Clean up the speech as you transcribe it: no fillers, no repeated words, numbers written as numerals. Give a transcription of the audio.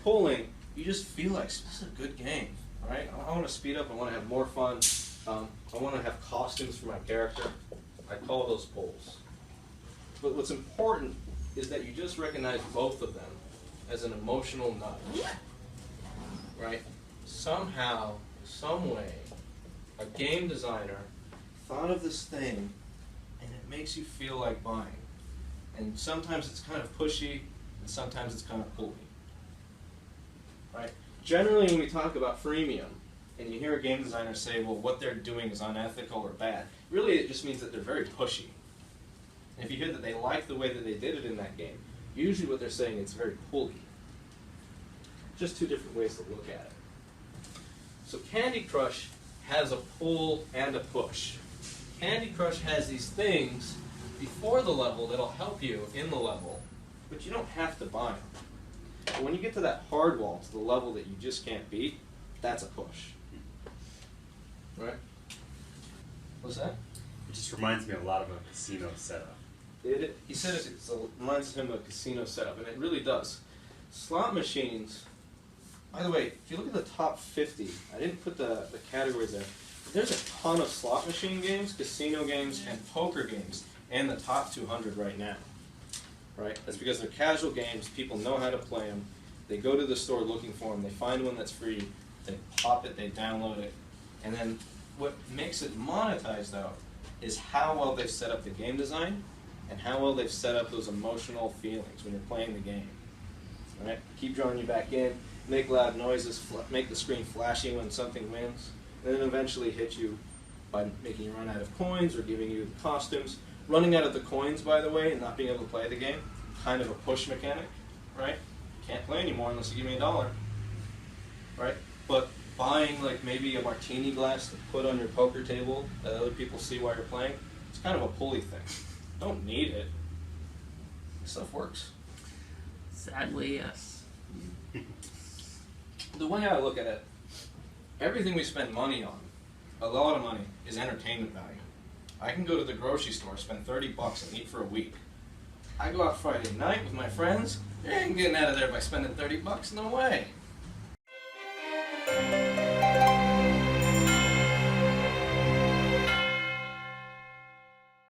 pulling, you just feel like this is a good game, right? I want to speed up. I want to have more fun. I want to have costumes for my character. I call those pulls. But what's important is that you just recognize both of them as an emotional nudge, right? Somehow, some way, a game designer thought of this thing and it makes you feel like buying. And sometimes it's kind of pushy and sometimes it's kind of pulley, right? Generally when we talk about freemium and you hear a game designer say, well, what they're doing is unethical or bad, really it just means that they're very pushy. And if you hear that they like the way that they did it in that game, usually what they're saying is very pulley. Just two different ways to look at it. So Candy Crush has a pull and a push. Candy Crush has these things before the level that'll help you in the level, but you don't have to buy them. But when you get to that hard wall, to the level that you just can't beat, that's a push. Right? What's that? It just reminds me a lot of a casino setup. He said it reminds him of a casino setup, and it really does. Slot machines, by the way, if you look at the top 50, I didn't put the categories there, but there's a ton of slot machine games, casino games, and poker games in the top 200 right now. Right? That's because they're casual games, people know how to play them, they go to the store looking for them, they find one that's free, they pop it, they download it, and then what makes it monetized though is how well they've set up the game design and how well they've set up those emotional feelings when you're playing the game. Right? Keep drawing you back in, make loud noises, make the screen flashy when something wins, and then eventually hit you by making you run out of coins or giving you costumes. Running out of the coins, by the way, and not being able to play the game, kind of a push mechanic, right? Can't play anymore unless you give me $1, right? But buying like maybe a martini glass to put on your poker table that other people see while you're playing, it's kind of a pulley thing. Don't need it. This stuff works. Sadly, yes. The way I look at it, everything we spend money on, a lot of money, is entertainment value. I can go to the grocery store, spend 30 bucks and eat for a week. I go out Friday night with my friends, you ain't getting out of there by spending 30 bucks, no way.